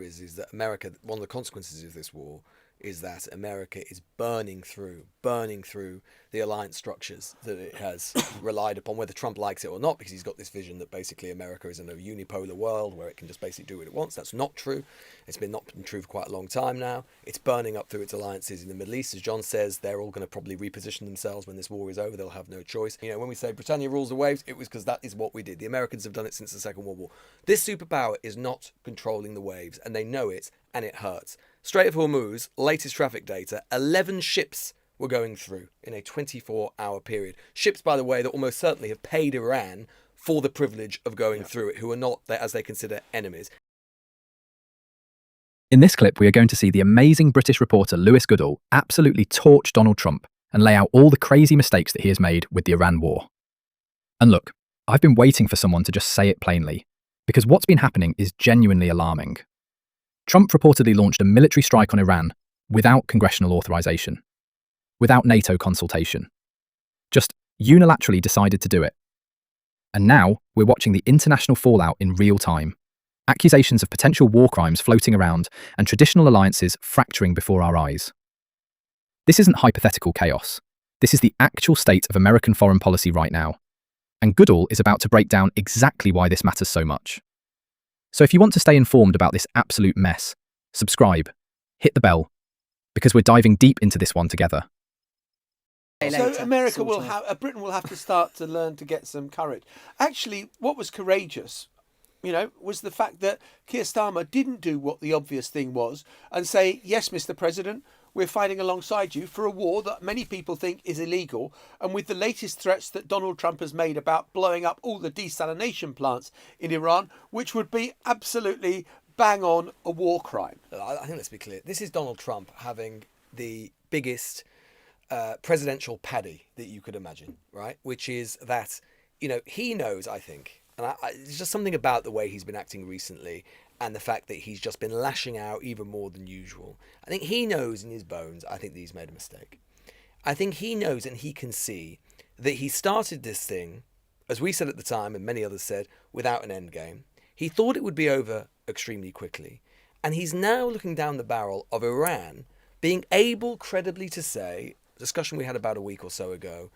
is that America, one of the consequences of this war is that America is burning through the alliance structures that it has relied upon, whether Trump likes it or not, because he's got this vision that basically America is in a unipolar world where it can just basically do what it wants. That's not true. It's not been true for quite a long time now. It's burning up through its alliances in the Middle East. As John says, they're all going to probably reposition themselves when this war is over. They'll have no choice. You know, when we say Britannia rules the waves, it was because that is what we did. The Americans have done it since the Second World War. This superpower is not controlling the waves, and they know it, and it hurts. Strait of Hormuz, latest traffic data, 11 ships were going through in a 24-hour period. Ships, by the way, that almost certainly have paid Iran for the privilege of going through it, who are not, as they consider, enemies. In this clip, we are going to see the amazing British reporter Lewis Goodall absolutely torch Donald Trump and lay out all the crazy mistakes that he has made with the Iran war. And look, I've been waiting for someone to just say it plainly, because what's been happening is genuinely alarming. Trump reportedly launched a military strike on Iran without congressional authorization, without NATO consultation. Just unilaterally decided to do it. And now we're watching the international fallout in real time. Accusations of potential war crimes floating around and traditional alliances fracturing before our eyes. This isn't hypothetical chaos. This is the actual state of American foreign policy right now. And Goodall is about to break down exactly why this matters so much. So if you want to stay informed about this absolute mess, subscribe, hit the bell, because we're diving deep into this one together. So America will have, Britain will have to start to learn to get some courage. Actually, what was courageous, was the fact that Keir Starmer didn't do what the obvious thing was and say, yes, Mr. President, we're fighting alongside you for a war that many people think is illegal. And with the latest threats that Donald Trump has made about blowing up all the desalination plants in Iran, which would be absolutely bang on a war crime. I think let's be clear. This is Donald Trump having the biggest presidential paddy that you could imagine, right? Which is that, he knows, I think, and it's just something about the way he's been acting recently and the fact that he's just been lashing out even more than usual. I think he knows in his bones, I think that he's made a mistake. I think he knows and he can see that he started this thing, as we said at the time and many others said, without an end game. He thought it would be over extremely quickly. And he's now looking down the barrel of Iran being able credibly to say, discussion we had about a week or so ago,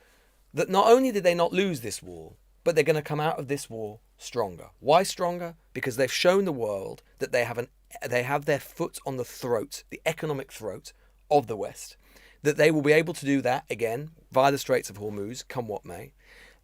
that not only did they not lose this war, but they're going to come out of this war stronger. Why stronger? Because they've shown the world that they have their foot on the throat, the economic throat of the West. That they will be able to do that again via the Straits of Hormuz, come what may.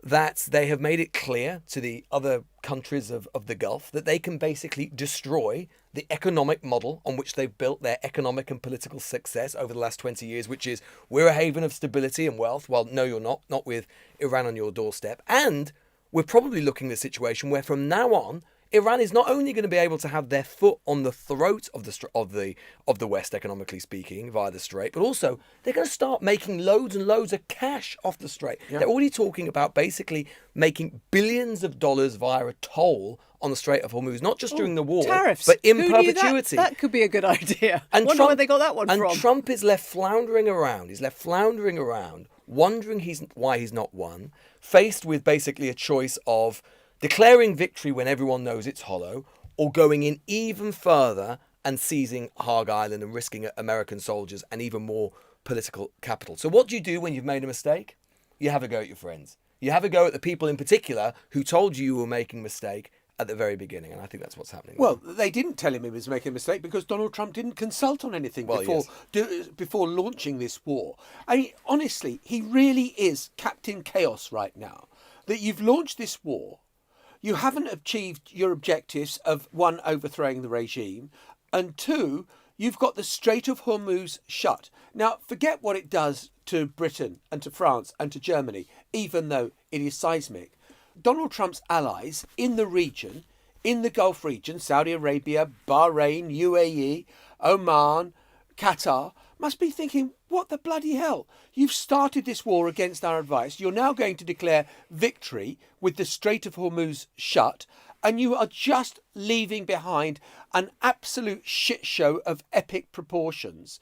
That they have made it clear to the other countries of the Gulf that they can basically destroy the economic model on which they've built their economic and political success over the last 20 years, which is we're a haven of stability and wealth. Well, no, you're not with Iran on your doorstep. And we're probably looking at a situation where from now on, Iran is not only going to be able to have their foot on the throat of the West, economically speaking, via the Strait, but also they're going to start making loads and loads of cash off the Strait. Yeah. They're already talking about basically making billions of dollars via a toll on the Strait of Hormuz, not just during the war, tariffs. but in Who perpetuity. That could be a good idea. And wonder where they got that one from. And Trump is left floundering around. He's left floundering around, wondering why he's not won, faced with basically a choice of declaring victory when everyone knows it's hollow, or going in even further and seizing Hague Island and risking American soldiers and even more political capital. So what do you do when you've made a mistake? You have a go at your friends. You have a go at the people in particular who told you were making a mistake at the very beginning, and I think that's what's happening. Well, they didn't tell him he was making a mistake because Donald Trump didn't consult on anything before launching this war. I mean, honestly, he really is Captain Chaos right now. That you've launched this war, you haven't achieved your objectives of, one, overthrowing the regime, and two, you've got the Strait of Hormuz shut. Now, forget what it does to Britain and to France and to Germany, even though it is seismic. Donald Trump's allies in the region, in the Gulf region, Saudi Arabia, Bahrain, UAE, Oman, Qatar, must be thinking, what the bloody hell? You've started this war against our advice. You're now going to declare victory with the Strait of Hormuz shut, and you are just leaving behind an absolute shit show of epic proportions.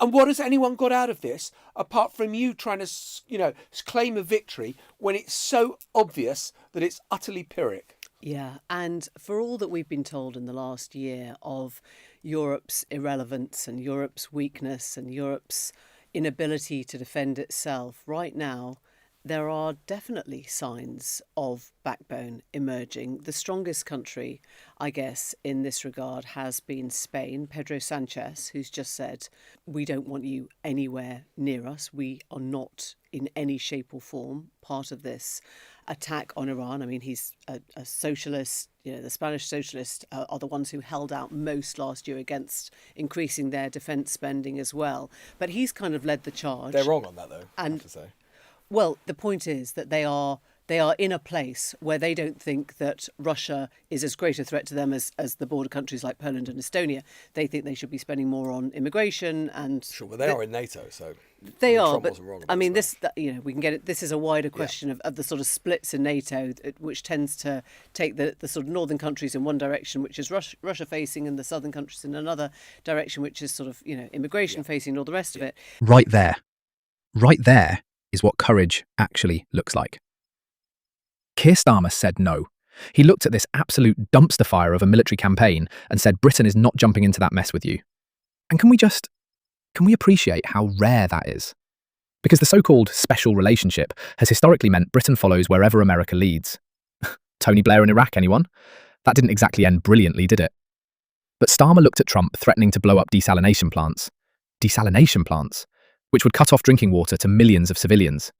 And what has anyone got out of this, apart from you trying to, claim a victory when it's so obvious that it's utterly Pyrrhic? Yeah, and for all that we've been told in the last year of Europe's irrelevance and Europe's weakness and Europe's inability to defend itself, right now there are definitely signs of backbone emerging. The strongest country, I guess, in this regard has been Spain. Pedro Sanchez, who's just said, we don't want you anywhere near us. We are not in any shape or form part of this attack on Iran. I mean, he's a socialist. You know, the Spanish socialists are the ones who held out most last year against increasing their defence spending as well. But he's kind of led the charge. They're wrong on that, though, I And have to say. well, the point is that they are in a place where they don't think that Russia is as great a threat to them as the border countries like Poland and Estonia. They think they should be spending more on immigration and... Sure, but they are in NATO, so... They are, Trump but wasn't wrong I about mean, that. we can get it. This is a wider question of the sort of splits in NATO, which tends to take the sort of northern countries in one direction, which is Russia facing, and the southern countries in another direction, which is sort of, immigration facing and all the rest of it. Right there. Right there is what courage actually looks like. Keir Starmer said no. He looked at this absolute dumpster fire of a military campaign and said Britain is not jumping into that mess with you. And can we appreciate how rare that is? Because the so-called special relationship has historically meant Britain follows wherever America leads. Tony Blair in Iraq, anyone? That didn't exactly end brilliantly, did it? But Starmer looked at Trump threatening to blow up desalination plants. Desalination plants, which would cut off drinking water to millions of civilians.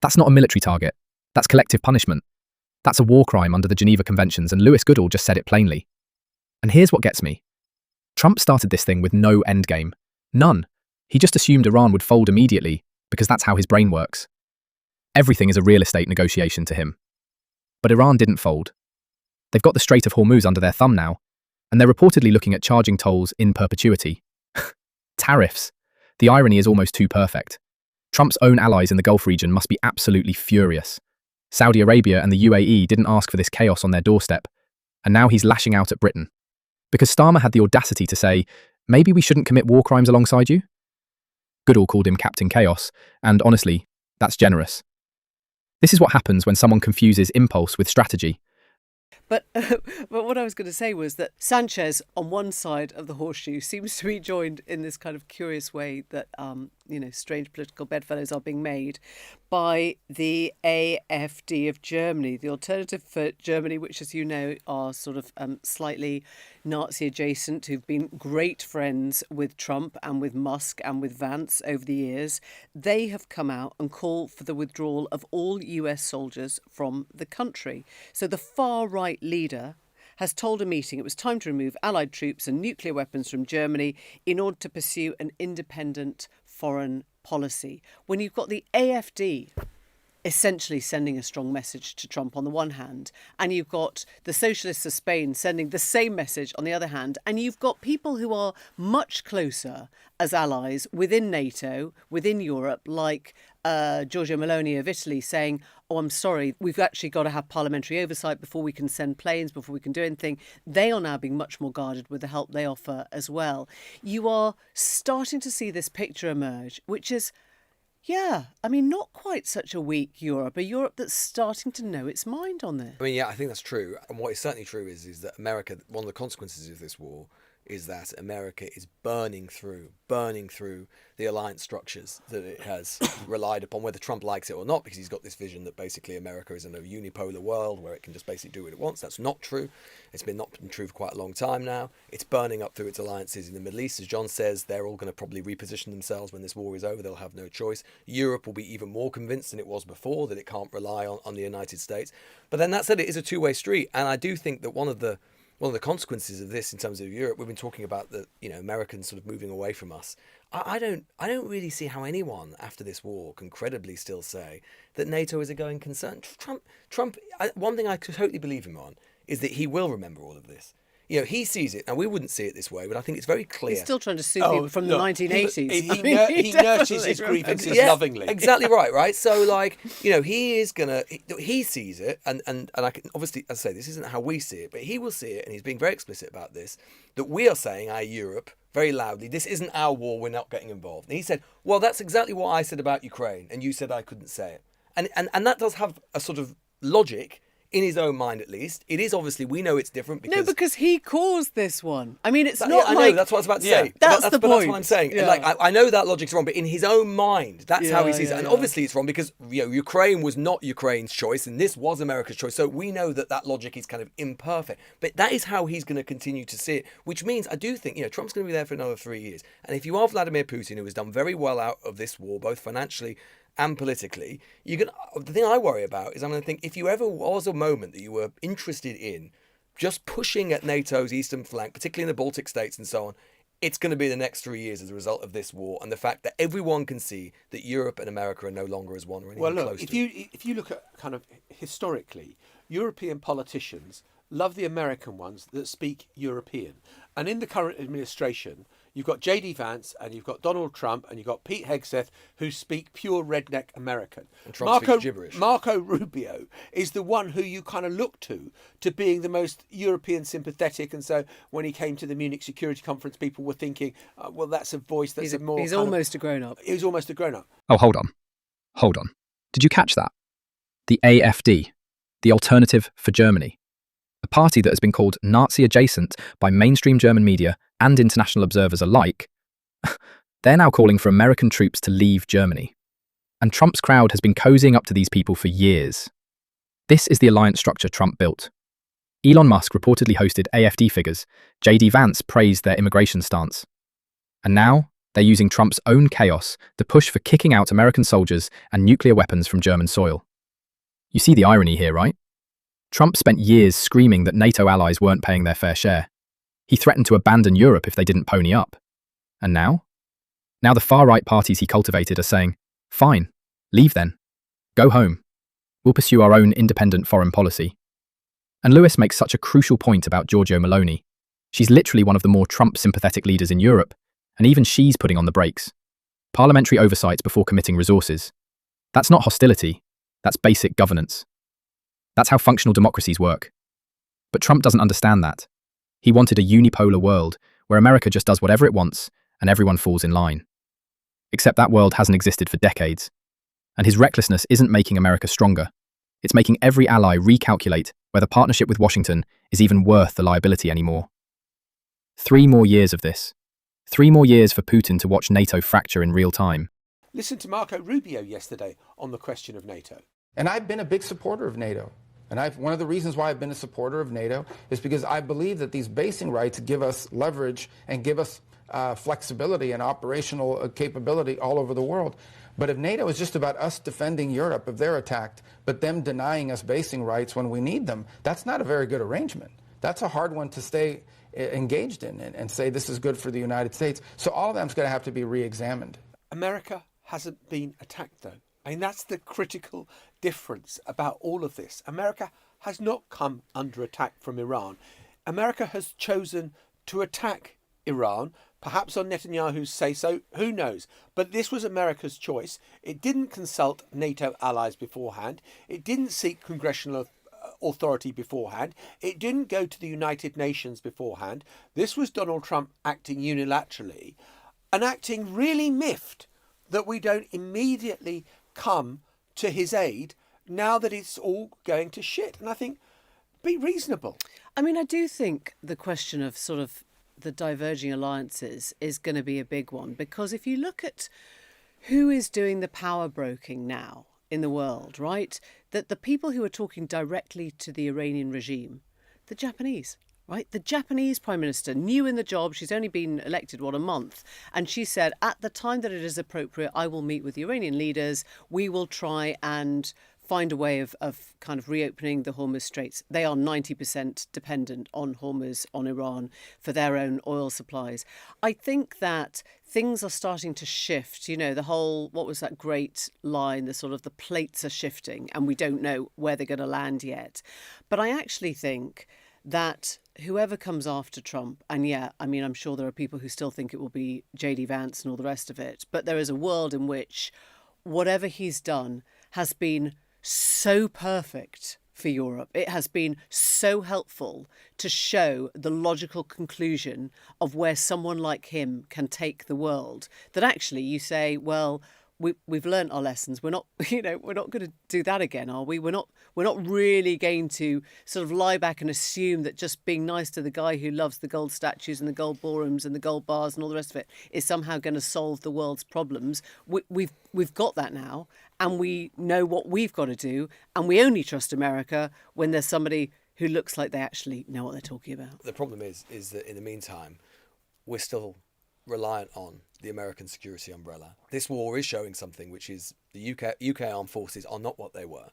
That's not a military target. That's collective punishment. That's a war crime under the Geneva Conventions, and Goodall just said it plainly. And here's what gets me. Trump started this thing with no endgame. None. He just assumed Iran would fold immediately, because that's how his brain works. Everything is a real estate negotiation to him. But Iran didn't fold. They've got the Strait of Hormuz under their thumb now, and they're reportedly looking at charging tolls in perpetuity. Tariffs. The irony is almost too perfect. Trump's own allies in the Gulf region must be absolutely furious. Saudi Arabia and the UAE didn't ask for this chaos on their doorstep, and now he's lashing out at Britain. Because Starmer had the audacity to say, maybe we shouldn't commit war crimes alongside you? Goodall called him Captain Chaos, and honestly, that's generous. This is what happens when someone confuses impulse with strategy. But what I was going to say was that Sanchez, on one side of the horseshoe, seems to be joined in this kind of curious way that, strange political bedfellows are being made by the AfD of Germany, the Alternative for Germany, which, as you know, are sort of slightly Nazi adjacent, who've been great friends with Trump and with Musk and with Vance over the years. They have come out and called for the withdrawal of all US soldiers from the country. So the far-right leader has told a meeting it was time to remove Allied troops and nuclear weapons from Germany in order to pursue an independent foreign policy. When you've got the AfD essentially sending a strong message to Trump on the one hand, and you've got the socialists of Spain sending the same message on the other hand, and you've got people who are much closer as allies within NATO, within Europe, like Giorgia Meloni of Italy saying, oh, I'm sorry, we've actually got to have parliamentary oversight before we can send planes, before we can do anything. They are now being much more guarded with the help they offer as well. You are starting to see this picture emerge, which is, not quite such a weak Europe, a Europe that's starting to know its mind on this. I mean, yeah, I think that's true. And what is certainly true is that America, one of the consequences of this war is that America is burning through the alliance structures that it has relied upon, whether Trump likes it or not, because he's got this vision that basically America is in a unipolar world where it can just basically do what it wants. That's not true. It's not been true for quite a long time now. It's burning up through its alliances in the Middle East. As John says, they're all going to probably reposition themselves when this war is over. They'll have no choice. Europe will be even more convinced than it was before that it can't rely on the United States. But then that said, it is a two-way street. And I do think that one of the consequences of this in terms of Europe, we've been talking about the Americans sort of moving away from us. I don't really see how anyone after this war can credibly still say that NATO is a going concern. Trump. One thing I totally believe him on is that he will remember all of this. He sees it, and we wouldn't see it this way, but I think it's very clear. He's still trying to sue people from the 1980s. He nurses his grievances lovingly. Exactly right? So, he sees it, and I can obviously, as I say, this isn't how we see it, but he will see it, and he's being very explicit about this, that we are saying, Europe, very loudly, this isn't our war, we're not getting involved. And he said, well, that's exactly what I said about Ukraine, and you said I couldn't say it. And that does have a sort of logic in his own mind at least. It is obviously, we know it's different because... No, because he caused this one. I mean, it's not I know, like... that's what I was about to Yeah. say. That's the but that's point. what I'm saying. Yeah. Like, I know that logic's wrong, but in his own mind, that's how he sees it. And yeah. obviously it's wrong because, Ukraine was not Ukraine's choice and this was America's choice. So we know that logic is kind of imperfect. But that is how he's going to continue to see it, which means I do think, Trump's going to be there for another 3 years. And if you are Vladimir Putin, who has done very well out of this war, both financially and politically, the thing I worry about is I'm going to think, if you ever was a moment that you were interested in just pushing at NATO's eastern flank, particularly in the Baltic states and so on, it's going to be the next 3 years as a result of this war and the fact that everyone can see that Europe and America are no longer as one or anything close to it. If you look at kind of historically, European politicians love the American ones that speak European. And in the current administration, you've got J.D. Vance and you've got Donald Trump and you've got Pete Hegseth who speak pure redneck American. And Trump speaks gibberish. Marco Rubio is the one who you kind of look to being the most European sympathetic. And so when he came to the Munich Security Conference, people were thinking, well, that's a voice that's He's almost a grown-up. He was almost a grown-up. Oh, hold on. Did you catch that? The AfD, the Alternative for Germany. A party that has been called Nazi-adjacent by mainstream German media and international observers alike, they're now calling for American troops to leave Germany. And Trump's crowd has been cozying up to these people for years. This is the alliance structure Trump built. Elon Musk reportedly hosted AfD figures. J.D. Vance praised their immigration stance. And now, they're using Trump's own chaos to push for kicking out American soldiers and nuclear weapons from German soil. You see the irony here, right? Trump spent years screaming that NATO allies weren't paying their fair share. He threatened to abandon Europe if they didn't pony up. And now? Now the far-right parties he cultivated are saying, fine, leave then. Go home. We'll pursue our own independent foreign policy. And Lewis makes such a crucial point about Giorgia Meloni. She's literally one of the more Trump-sympathetic leaders in Europe, and even she's putting on the brakes. Parliamentary oversight before committing resources. That's not hostility, that's basic governance. That's how functional democracies work. But Trump doesn't understand that. He wanted a unipolar world where America just does whatever it wants and everyone falls in line. Except that world hasn't existed for decades. And his recklessness isn't making America stronger. It's making every ally recalculate whether partnership with Washington is even worth the liability anymore. 3 more years of this. 3 more years for Putin to watch NATO fracture in real time. Listen to Marco Rubio yesterday on the question of NATO. And I've been a big supporter of NATO. And one of the reasons why I've been a supporter of NATO is because I believe that these basing rights give us leverage and give us flexibility and operational capability all over the world. But if NATO is just about us defending Europe if they're attacked, but them denying us basing rights when we need them, that's not a very good arrangement. That's a hard one to stay engaged in and say this is good for the United States. So all of them's going to have to be re-examined. America hasn't been attacked, though. I mean, that's the critical difference about all of this. America has not come under attack from Iran. America has chosen to attack Iran, perhaps on Netanyahu's say-so, who knows? But this was America's choice. It didn't consult NATO allies beforehand. It didn't seek congressional authority beforehand. It didn't go to the United Nations beforehand. This was Donald Trump acting unilaterally and acting really miffed that we don't immediately come to his aid now that it's all going to shit. And I think, be reasonable. I mean, I do think the question of sort of the diverging alliances is going to be a big one, because if you look at who is doing the power broking now in the world, right, that the people who are talking directly to the Iranian regime, the Japanese. Right, the Japanese Prime Minister, new in the job, she's only been elected, a month, and she said, at the time that it is appropriate, I will meet with the Iranian leaders, we will try and find a way of kind of reopening the Hormuz Straits. They are 90% dependent on Hormuz, on Iran, for their own oil supplies. I think that things are starting to shift, the whole, what was that great line, the sort of the plates are shifting and we don't know where they're going to land yet. But I actually think that whoever comes after Trump, and I'm sure there are people who still think it will be J.D. Vance and all the rest of it, but there is a world in which whatever he's done has been so perfect for Europe. It has been so helpful to show the logical conclusion of where someone like him can take the world, that actually you say, well, we've learnt our lessons. We're not, we're not going to do that again, are we? We're not really going to sort of lie back and assume that just being nice to the guy who loves the gold statues and the gold ballrooms and the gold bars and all the rest of it is somehow going to solve the world's problems. We've got that now, and we know what we've got to do, and we only trust America when there's somebody who looks like they actually know what they're talking about. The problem is that in the meantime, we're still reliant on the American security umbrella. This war is showing something, which is the UK armed forces are not what they were.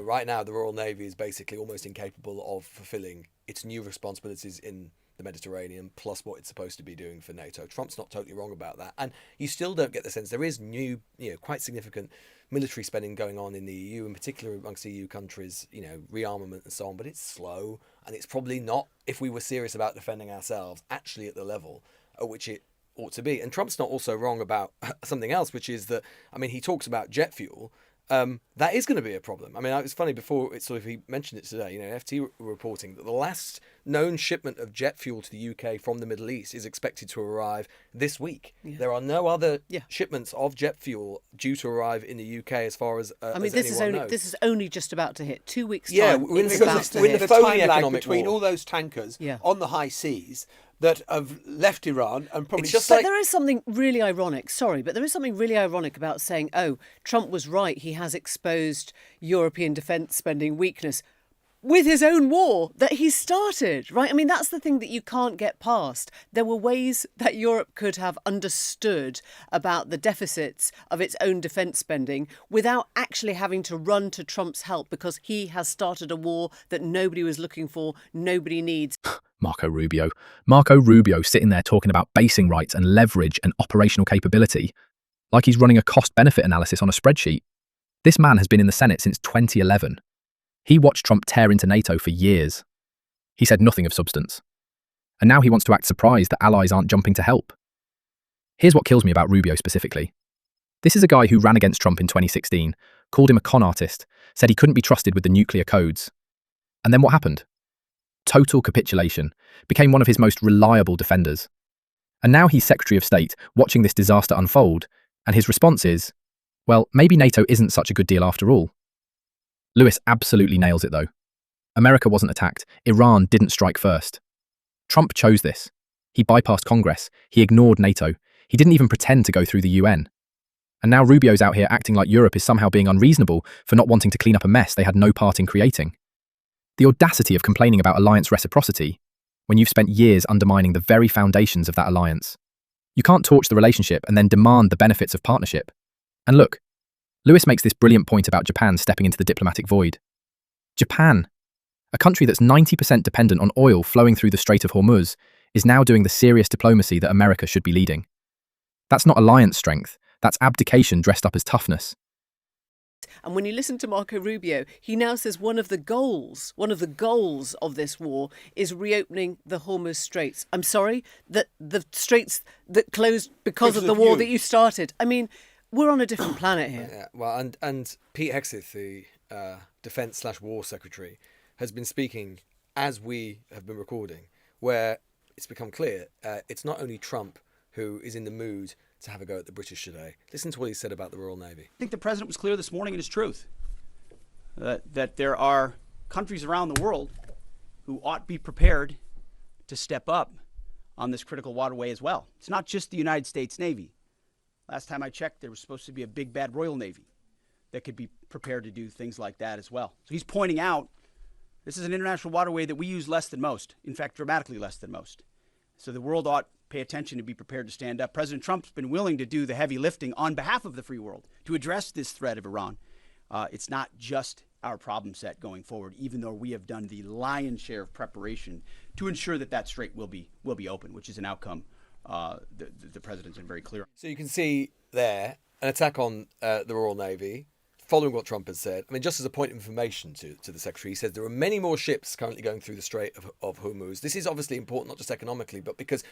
Right now the Royal Navy is basically almost incapable of fulfilling its new responsibilities in the Mediterranean, plus what it's supposed to be doing for NATO. Trump's not totally wrong about that. And you still don't get the sense there is new, quite significant military spending going on in the EU, in particular amongst EU countries, rearmament and so on, but it's slow, and it's probably not, if we were serious about defending ourselves, actually at the level at which it ought to be. And Trump's not also wrong about something else, which is that, he talks about jet fuel. That is going to be a problem. It was funny before he mentioned it today. FT were reporting that the last known shipment of jet fuel to the UK from the Middle East is expected to arrive this week. Yeah. There are no other shipments of jet fuel due to arrive in the UK as far as this is only just about to hit 2 weeks time. Yeah, we're in the phony economic between war. all those tankers on the high seas that have left Iran and probably But there is something really ironic, but there is something really ironic about saying, Trump was right, he has exposed European defence spending weakness with his own war that he started, right? That's the thing that you can't get past. There were ways that Europe could have understood about the deficits of its own defence spending without actually having to run to Trump's help because he has started a war that nobody was looking for, nobody needs. Marco Rubio sitting there talking about basing rights and leverage and operational capability, like he's running a cost-benefit analysis on a spreadsheet. This man has been in the Senate since 2011. He watched Trump tear into NATO for years. He said nothing of substance. And now he wants to act surprised that allies aren't jumping to help. Here's what kills me about Rubio specifically. This is a guy who ran against Trump in 2016, called him a con artist, said he couldn't be trusted with the nuclear codes. And then what happened? Total capitulation, became one of his most reliable defenders. And now he's Secretary of State, watching this disaster unfold, and his response is, well, maybe NATO isn't such a good deal after all. Lewis absolutely nails it though. America wasn't attacked, Iran didn't strike first. Trump chose this. He bypassed Congress, he ignored NATO, he didn't even pretend to go through the UN. And now Rubio's out here acting like Europe is somehow being unreasonable for not wanting to clean up a mess they had no part in creating. The audacity of complaining about alliance reciprocity when you've spent years undermining the very foundations of that alliance. You can't torch the relationship and then demand the benefits of partnership. And look, Lewis makes this brilliant point about Japan stepping into the diplomatic void. Japan, a country that's 90% dependent on oil flowing through the Strait of Hormuz, is now doing the serious diplomacy that America should be leading. That's not alliance strength, that's abdication dressed up as toughness. And when you listen to Marco Rubio, he now says one of the goals of this war is reopening the Hormuz Straits. I'm sorry, that the straits that closed because of the war that you started. We're on a different planet here. Yeah, well, and Pete Hegseth, the Defence/War Secretary, has been speaking as we have been recording, where it's become clear it's not only Trump who is in the mood to have a go at the British today. Listen to what he said about the Royal Navy. I think the president was clear this morning in his truth that there are countries around the world who ought to be prepared to step up on this critical waterway as well. It's not just the United States Navy. Last time I checked, there was supposed to be a big bad Royal Navy that could be prepared to do things like that as well. So he's pointing out this is an international waterway that we use less than most, in fact, dramatically less than most. So the world ought pay attention to be prepared to stand up. President Trump's been willing to do the heavy lifting on behalf of the free world to address this threat of Iran. It's not just our problem set going forward, even though we have done the lion's share of preparation to ensure that that strait will be open, which is an outcome the president's been very clear. So you can see there an attack on the Royal Navy, following what Trump has said. Just as a point of information to the Secretary, he says there are many more ships currently going through the Strait of Hormuz. This is obviously important, not just economically, but because,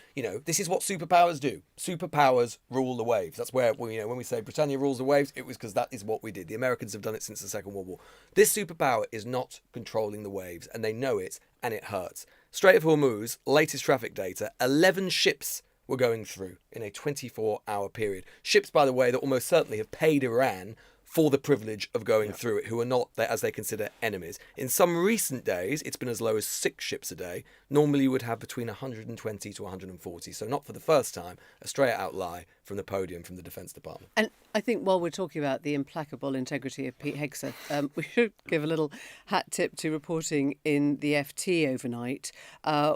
this is what superpowers do. Superpowers rule the waves. That's where, when we say Britannia rules the waves, it was because that is what we did. The Americans have done it since the Second World War. This superpower is not controlling the waves, and they know it, and it hurts. Strait of Hormuz, latest traffic data, 11 ships were going through in a 24-hour period. Ships, by the way, that almost certainly have paid Iran for the privilege of going through it, who are not, as they consider, enemies. In some recent days, it's been as low as 6 ships a day. Normally, you would have between 120 to 140. So not for the first time, a straight-out lie from the podium from the Defence Department. And I think while we're talking about the implacable integrity of Pete Hegseth, we should give a little hat tip to reporting in the FT overnight,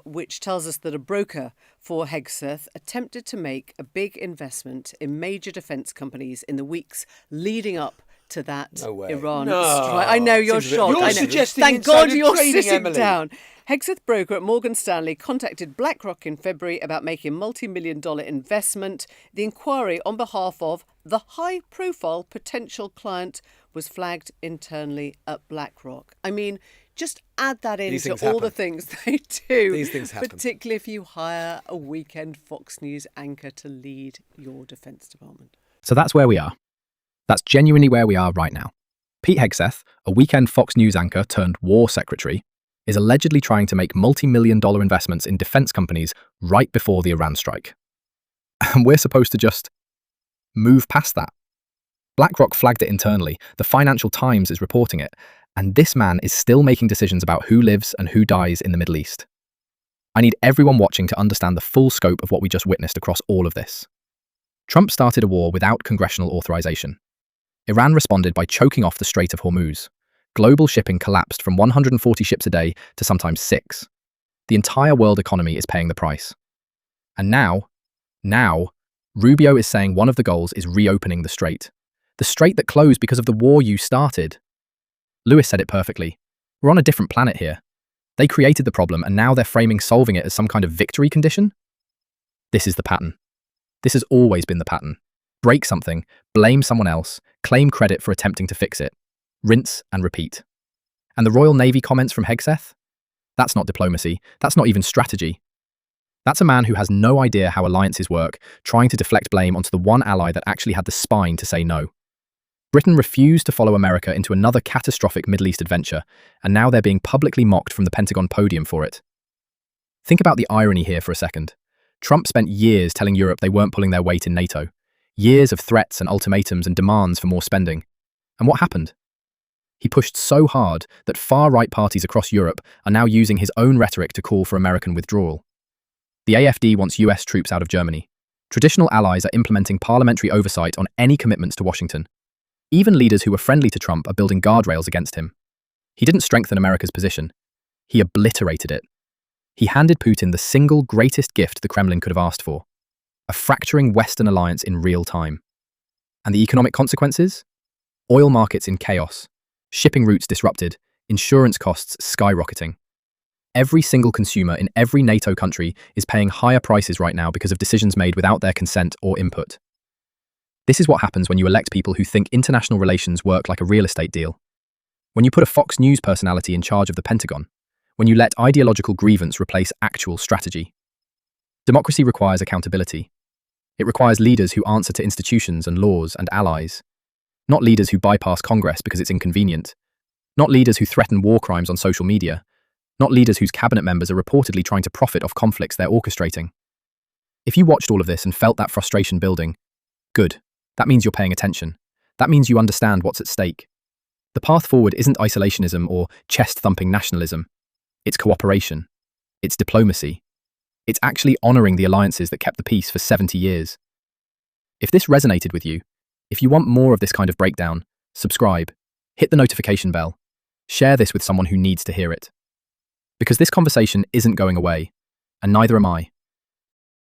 which tells us that a broker for Hegseth attempted to make a big investment in major defence companies in the weeks leading up to that Iran strike. I know you're shocked. You're suggesting Thank God you're trading, sitting Emily. down. Hegseth broker at Morgan Stanley contacted BlackRock in February about making a multi-million-dollar investment. The inquiry on behalf of the high-profile potential client was flagged internally at BlackRock. I mean, just add that into all the things they do. These things happen. Particularly if you hire a weekend Fox News anchor to lead your Defence Department. So that's where we are. That's genuinely where we are right now. Pete Hegseth, a weekend Fox News anchor turned war secretary, is allegedly trying to make multi-million-dollar investments in defence companies right before the Iran strike. And we're supposed to just move past that. BlackRock flagged it internally, the Financial Times is reporting it, and this man is still making decisions about who lives and who dies in the Middle East. I need everyone watching to understand the full scope of what we just witnessed across all of this. Trump started a war without congressional authorization. Iran responded by choking off the Strait of Hormuz. Global shipping collapsed from 140 ships a day to sometimes 6. The entire world economy is paying the price. And now, Rubio is saying one of the goals is reopening the strait. The strait that closed because of the war you started. Lewis said it perfectly. We're on a different planet here. They created the problem and now they're framing solving it as some kind of victory condition? This is the pattern. This has always been the pattern. Break something, blame someone else, claim credit for attempting to fix it. Rinse and repeat. And the Royal Navy comments from Hegseth? That's not diplomacy. That's not even strategy. That's a man who has no idea how alliances work, trying to deflect blame onto the one ally that actually had the spine to say no. Britain refused to follow America into another catastrophic Middle East adventure, and now they're being publicly mocked from the Pentagon podium for it. Think about the irony here for a second. Trump spent years telling Europe they weren't pulling their weight in NATO. Years of threats and ultimatums and demands for more spending. And what happened? He pushed so hard that far-right parties across Europe are now using his own rhetoric to call for American withdrawal. The AfD wants US troops out of Germany. Traditional allies are implementing parliamentary oversight on any commitments to Washington. Even leaders who were friendly to Trump are building guardrails against him. He didn't strengthen America's position. He obliterated it. He handed Putin the single greatest gift the Kremlin could have asked for: a fracturing Western alliance in real time. And the economic consequences? Oil markets in chaos, shipping routes disrupted, insurance costs skyrocketing. Every single consumer in every NATO country is paying higher prices right now because of decisions made without their consent or input. This is what happens when you elect people who think international relations work like a real estate deal. When you put a Fox News personality in charge of the Pentagon. When you let ideological grievance replace actual strategy. Democracy requires accountability. It requires leaders who answer to institutions and laws and allies. Not leaders who bypass Congress because it's inconvenient. Not leaders who threaten war crimes on social media. Not leaders whose cabinet members are reportedly trying to profit off conflicts they're orchestrating. If you watched all of this and felt that frustration building, good. That means you're paying attention. That means you understand what's at stake. The path forward isn't isolationism or chest-thumping nationalism. It's cooperation. It's diplomacy. It's actually honouring the alliances that kept the peace for 70 years. If this resonated with you, if you want more of this kind of breakdown, subscribe, hit the notification bell, share this with someone who needs to hear it. Because this conversation isn't going away, and neither am I.